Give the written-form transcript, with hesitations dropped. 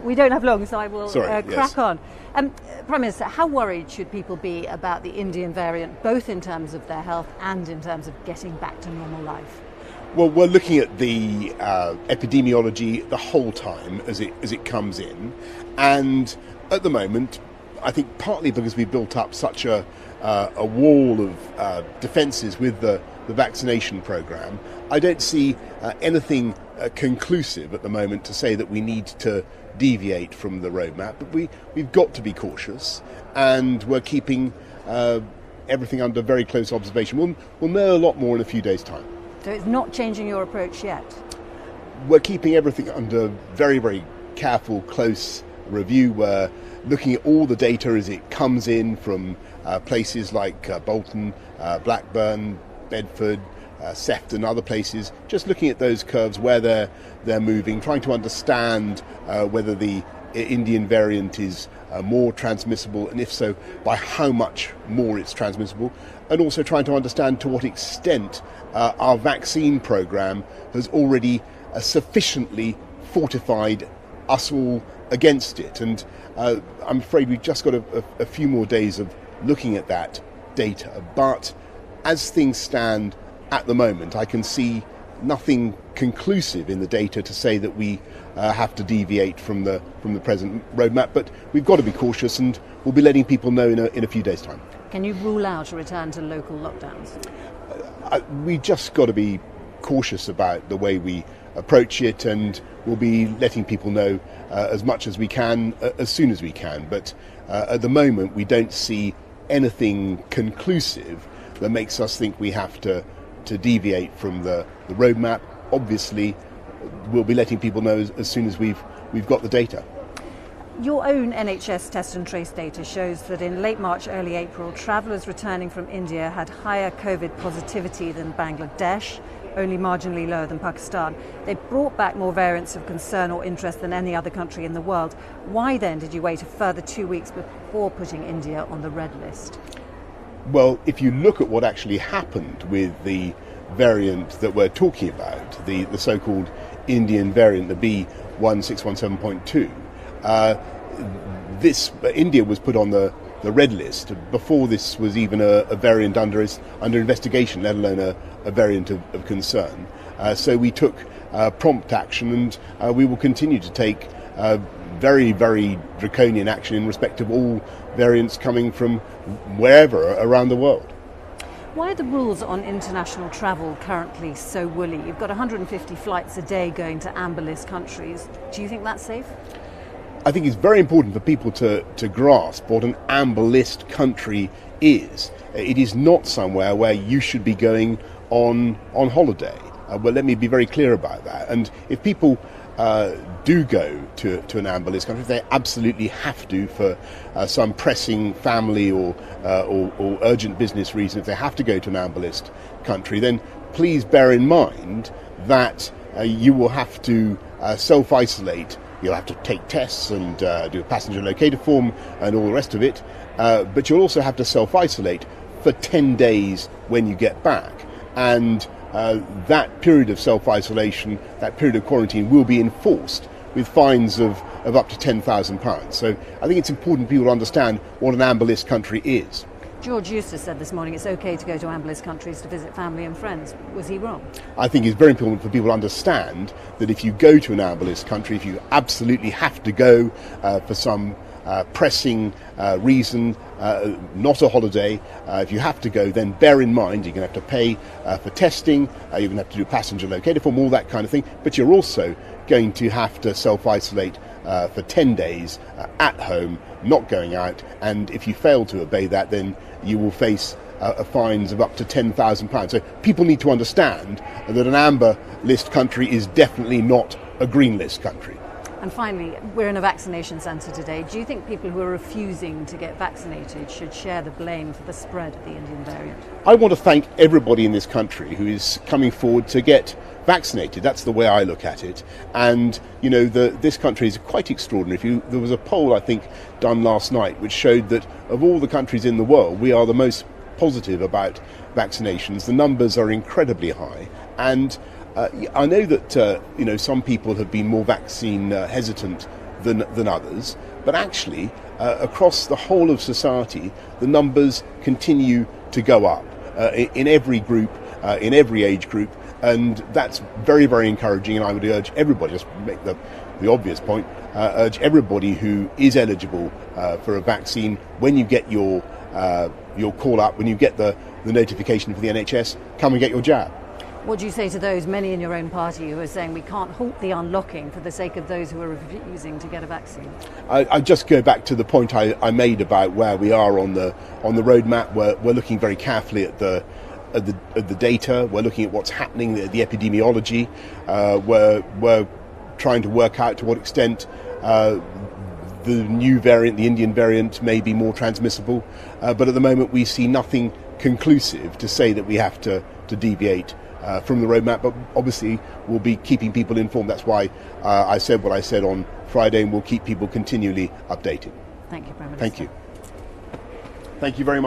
We don't have long, so I will Sorry, crack on. Prime Minister, how worried should people be about the Indian variant, both in terms of their health and in terms of getting back to normal life? Well, we're looking at the epidemiology the whole time as it comes in, and at the moment, I think partly because we built up such a wall of defences with the vaccination programme, I don't see anything conclusive at the moment to say that we need to deviate from the roadmap. But we've got to be cautious, and we're keeping everything under very close observation. We'll know a lot more in a few days' time. So it's not changing your approach yet? We're keeping everything under very, very careful, close review. We're looking at all the data as it comes in from places like Bolton, Blackburn, Bedford, Sefton, other places, just looking at those curves where they're moving, trying to understand whether the Indian variant is more transmissible, and if so, by how much more it's transmissible, and also trying to understand to what extent our vaccine programme has already sufficiently fortified us all against it. And I'm afraid we've just got a few more days of looking at that data. But as things stand at the moment, I can see nothing conclusive in the data to say that we have to deviate from the present roadmap. But we've got to be cautious, and we'll be letting people know in a few days' time. Can you rule out a return to local lockdowns? We just got to be cautious about the way we approach it, and we'll be letting people know as much as we can, as soon as we can. But at the moment, we don't see anything conclusive that makes us think we have to deviate from the roadmap. Obviously, we'll be letting people know as soon as we've got the data. Your own NHS test and trace data shows that in late March, early April, travellers returning from India had higher COVID positivity than Bangladesh, only marginally lower than Pakistan. They brought back more variants of concern or interest than any other country in the world. Why then did you wait a further 2 weeks before putting India on the red list? Well, if you look at what actually happened with the variant that we're talking about, the so-called Indian variant, the B1617.2, India was put on the red list before this was even a variant under investigation, let alone a variant of concern. So we took prompt action, and we will continue to take very, very draconian action in respect of all variants coming from wherever around the world. Why are the rules on international travel currently so woolly? You've got 150 flights a day going to amber list countries. Do you think that's safe? I think it's very important for people to grasp what an amber list country is. It is not somewhere where you should be going on holiday. Well, let me be very clear about that. And if people do go to an amber list country, if they absolutely have to for some pressing family or urgent business reason, if they have to go to an amber list country, then please bear in mind that you will have to self-isolate. You'll have to take tests and do a passenger locator form and all the rest of it, but you'll also have to self-isolate for 10 days when you get back. And that period of self-isolation, that period of quarantine, will be enforced with fines of up to £10,000. So I think it's important people understand what an amber list country is. George Eustace said this morning it's okay to go to amber list countries to visit family and friends. Was he wrong? I think it's very important for people to understand that if you go to an amber list country, if you absolutely have to go for some pressing reason, not a holiday, if you have to go, then bear in mind you're going to have to pay for testing, you're going to have to do a passenger locator form, all that kind of thing, but you're also going to have to self-isolate for 10 days at home, not going out, and if you fail to obey that, then you will face fines of up to £10,000. So people need to understand that an amber list country is definitely not a green list country. And finally, we're in a vaccination centre today. Do you think people who are refusing to get vaccinated should share the blame for the spread of the Indian variant? I want to thank everybody in this country who is coming forward to get vaccinated. That's the way I look at it. And, you know, this country is quite extraordinary. There was a poll, I think, done last night, which showed that of all the countries in the world, we are the most positive about vaccinations. The numbers are incredibly high. And I know that, some people have been more vaccine hesitant than others, but actually across the whole of society the numbers continue to go up in every group, in every age group, and that's very, very encouraging. And I would urge everybody, just make the obvious point, urge everybody who is eligible for a vaccine, when you get your call up, when you get the notification for the NHS, come and get your jab. What do you say to those, many in your own party, who are saying we can't halt the unlocking for the sake of those who are refusing to get a vaccine? I just go back to the point I made about where we are on the roadmap. We're looking very carefully at the data. We're looking at what's happening, the epidemiology. We're trying to work out to what extent the new variant, the Indian variant, may be more transmissible. But at the moment we see nothing conclusive to say that we have to deviate from the roadmap, but obviously we'll be keeping people informed. That's why I said what I said on Friday, and we'll keep people continually updated. Thank you, Prime Minister. Thank you. Thank you very much.